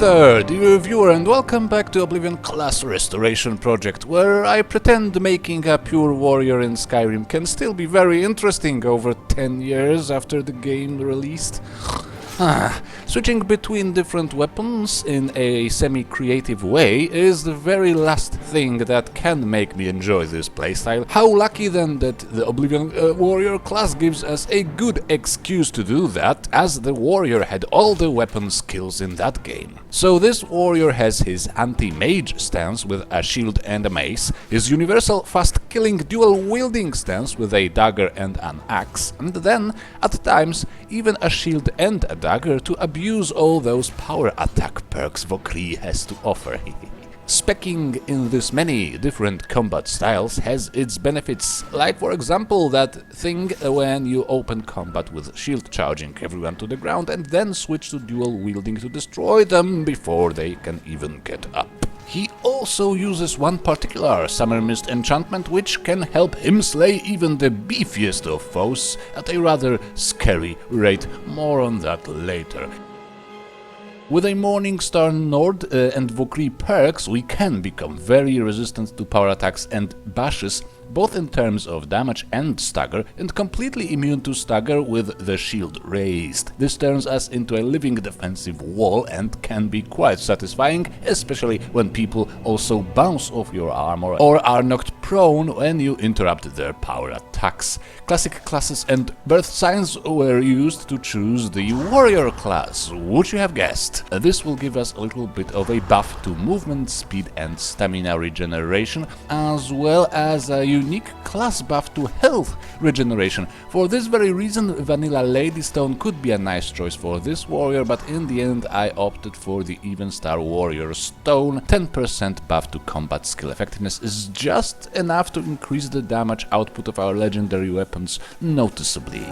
there, dear viewer, and welcome back to Oblivion Class Restoration Project, where I pretend making a pure warrior in Skyrim can still be very interesting over 10 years after the game released. Switching between different weapons in a semi-creative way is the very last thing that can make me enjoy this playstyle. How lucky then that the Oblivion warrior class gives us a good excuse to do that, as the warrior had all the weapon skills in that game. So this warrior has his anti-mage stance with a shield and a mace, his universal fast-killing dual-wielding stance with a dagger and an axe, and then, at times, even a shield and a dagger to abuse all those power attack perks Vokrii has to offer. Speccing in this many different combat styles has its benefits, like for example that thing when you open combat with shield charging everyone to the ground and then switch to dual wielding to destroy them before they can even get up. He also uses one particular Summermyst enchantment which can help him slay even the beefiest of foes at a rather scary rate. More on that later. With a Morningstar Nord and Vokrii perks, we can become very resistant to power attacks and bashes, both in terms of damage and stagger, and completely immune to stagger with the shield raised. This turns us into a living defensive wall and can be quite satisfying, especially when people also bounce off your armor or are knocked prone when you interrupt their power attacks. Classic classes and Birthsigns were used to choose the warrior class, would you have guessed? This will give us a little bit of a buff to movement speed and stamina regeneration, as well as a unique class buff to health regeneration. For this very reason, Vanilla Ladystone could be a nice choice for this warrior, but in the end I opted for the Evenstar Warrior Stone. 10% buff to combat skill effectiveness is just enough to increase the damage output of our legendary weapons noticeably.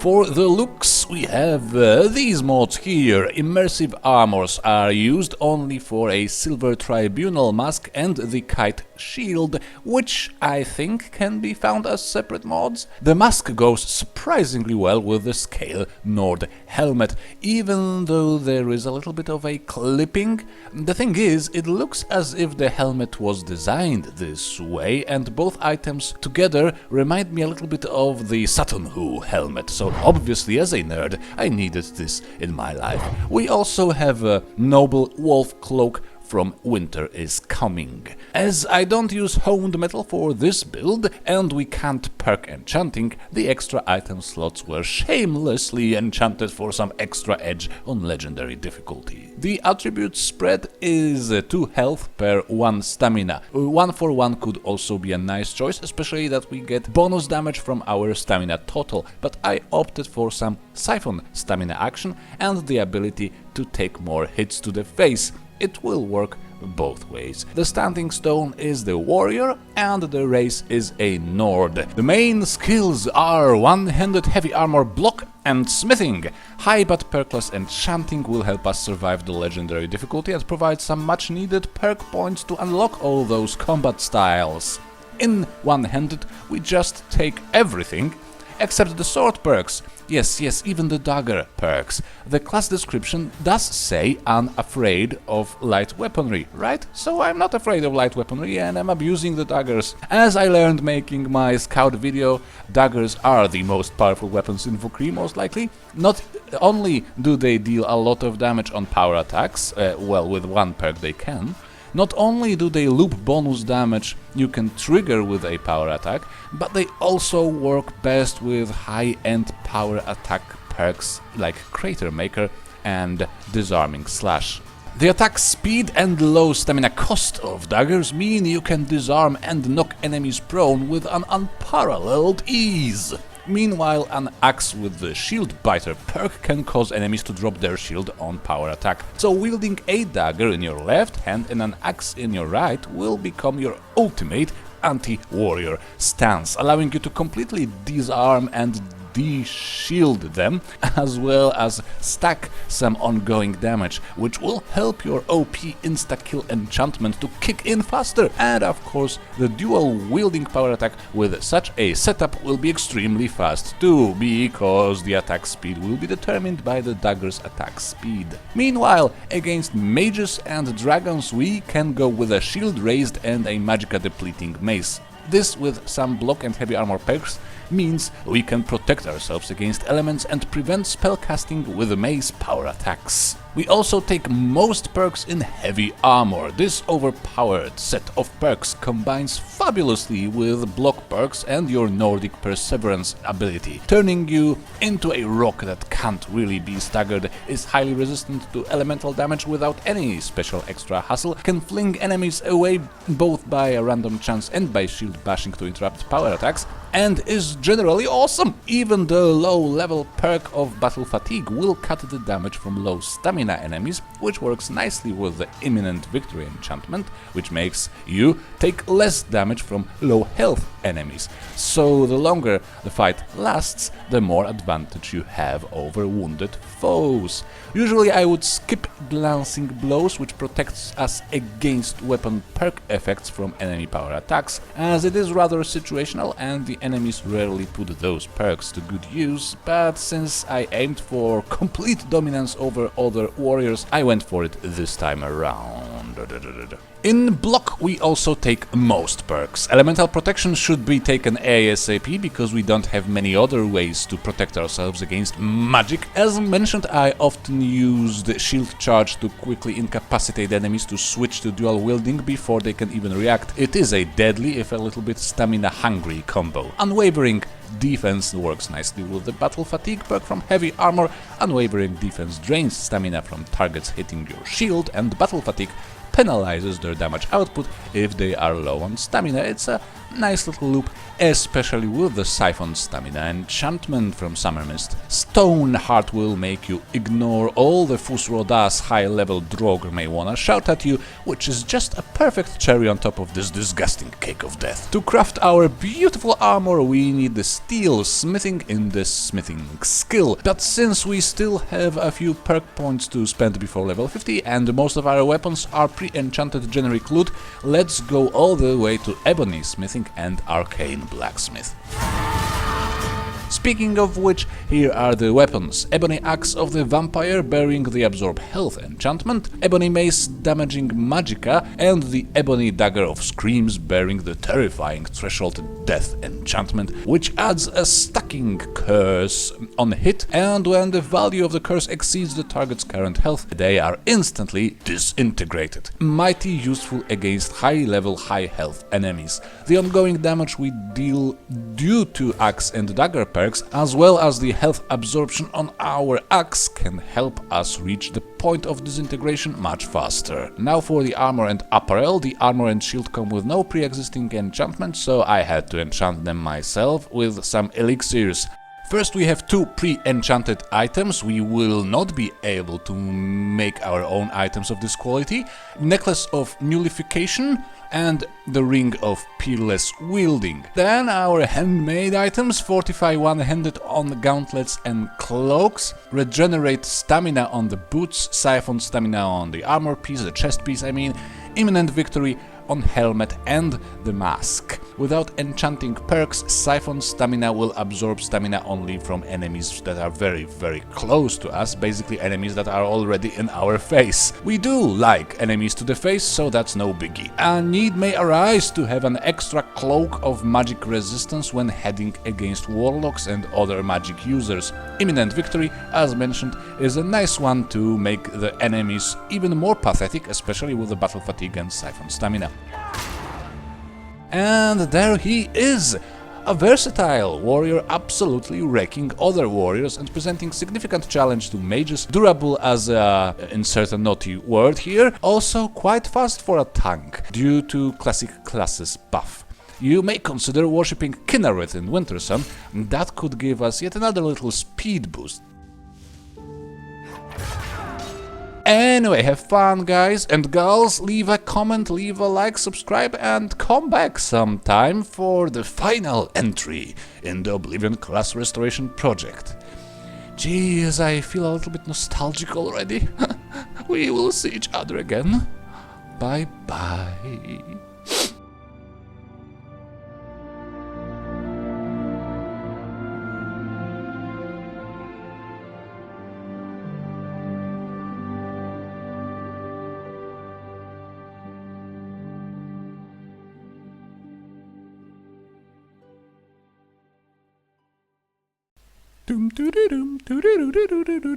For the looks, we have these mods here. Immersive Armors are used only for a Silver Tribunal mask and the Kite Shield, which I think can be found as separate mods. The mask goes surprisingly well with the Scale Nord helmet, even though there is a little bit of a clipping. The thing is, it looks as if the helmet was designed this way, and both items together remind me a little bit of the Saturn helmet, so obviously as a nerd I needed this in my life. We also have a Noble Wolf Cloak from Winter is Coming. As I don't use honed metal for this build and we can't perk enchanting, the extra item slots were shamelessly enchanted for some extra edge on legendary difficulty. The attribute spread is 2 health per 1 stamina. 1 for 1 could also be a nice choice, especially that we get bonus damage from our stamina total, but I opted for some siphon stamina action and the ability to take more hits to the face. It will work both ways. The standing stone is the warrior and the race is a Nord. The main skills are one-handed heavy armor block and smithing. High but perkless enchanting will help us survive the legendary difficulty and provide some much needed perk points to unlock all those combat styles. In one-handed we just take everything except the sword perks. Yes, even the dagger perks. The class description does say unafraid of light weaponry, right? So I'm not afraid of light weaponry and I'm abusing the daggers. As I learned making my scout video, daggers are the most powerful weapons in Vokrii, most likely. Not only do they deal a lot of damage on power attacks, well, with one perk they can. Not only do they loop bonus damage you can trigger with a power attack, but they also work best with high-end power attack perks like Crater Maker and Disarming Slash. The attack speed and low stamina cost of daggers mean you can disarm and knock enemies prone with an unparalleled ease. Meanwhile, an axe with the Shield Biter perk can cause enemies to drop their shield on power attack. So wielding a dagger in your left hand and an axe in your right will become your ultimate anti-warrior stance, allowing you to completely disarm and de-shield them, as well as stack some ongoing damage, which will help your OP insta-kill enchantment to kick in faster. And of course, the dual-wielding power attack with such a setup will be extremely fast too, because the attack speed will be determined by the dagger's attack speed. Meanwhile, against mages and dragons we can go with a shield raised and a magicka depleting mace. This, with some block and heavy armor perks, means we can protect ourselves against elements and prevent spellcasting with mace power attacks. We also take most perks in heavy armor. This overpowered set of perks combines fabulously with block perks and your Nordic Perseverance ability, turning you into a rock that can't really be staggered, is highly resistant to elemental damage without any special extra hassle, can fling enemies away both by a random chance and by shield bashing to interrupt power attacks, and is generally awesome. Even the low-level perk of Battle Fatigue will cut the damage from low stamina enemies, which works nicely with the Imminent Victory enchantment, which makes you take less damage from low health enemies. So the longer the fight lasts, the more advantage you have over wounded foes. Usually I would skip Glancing Blows, which protects us against weapon perk effects from enemy power attacks, as it is rather situational and the enemies rarely put those perks to good use, but since I aimed for complete dominance over other warriors, I went for it this time around. In block we also take most perks. Elemental protection should be taken ASAP because we don't have many other ways to protect ourselves against magic. As mentioned, I often use the shield charge to quickly incapacitate enemies to switch to dual wielding before they can even react. It is a deadly, if a little bit stamina hungry combo. Unwavering defense works nicely with the Battle Fatigue perk from heavy armor. Unwavering defense drains stamina from targets hitting your shield, and Battle Fatigue penalizes their damage output if they are low on stamina. It's a nice little loop, especially with the Siphon Stamina enchantment from Summermyst. Stoneheart will make you ignore all the Fusroda's high-level Draugr may wanna shout at you, which is just a perfect cherry on top of this disgusting cake of death. To craft our beautiful armor we need the steel smithing in the smithing skill, but since we still have a few perk points to spend before level 50 and most of our weapons are pre-enchanted generic loot, let's go all the way to Ebony Smithing and Arcane Blacksmith. Speaking of which, here are the weapons. Ebony Axe of the Vampire bearing the Absorb Health enchantment, Ebony Mace damaging magicka, and the Ebony Dagger of Screams bearing the terrifying Threshold Death enchantment, which adds a stacking curse on hit, and when the value of the curse exceeds the target's current health, they are instantly disintegrated. Mighty useful against high-level, high-health enemies. The ongoing damage we deal due to Axe and Dagger perks, as well as the health absorption on our axe, can help us reach the point of disintegration much faster. Now for the armor and apparel. The armor and shield come with no pre-existing enchantment, so I had to enchant them myself with some elixirs. First we have two pre-enchanted items. We will not be able to make our own items of this quality. Necklace of Nullification and the Ring of Peerless Wielding. Then our handmade items: fortify one-handed on gauntlets and cloaks, regenerate stamina on the boots, siphon stamina on the armor piece, the chest piece I mean, imminent victory on helmet and the mask. Without enchanting perks, siphon stamina will absorb stamina only from enemies that are very, very close to us, basically enemies that are already in our face. We do like enemies to the face, so that's no biggie. A need may arise to have an extra cloak of magic resistance when heading against warlocks and other magic users. Imminent victory, as mentioned, is a nice one to make the enemies even more pathetic, especially with the battle fatigue and siphon stamina. And there he is! A versatile warrior, absolutely wrecking other warriors and presenting significant challenge to mages, durable as insert a naughty word here, also quite fast for a tank, due to classic classes buff. You may consider worshipping Kinnareth in Wintersun, that could give us yet another little speed boost. Anyway, have fun, guys and girls. Leave a comment, leave a like, subscribe, and come back sometime for the final entry in the Oblivion class restoration project. Jeez, I feel a little bit nostalgic already. We will see each other again. Bye bye. Dum dum dum dum dum dum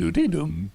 dum dum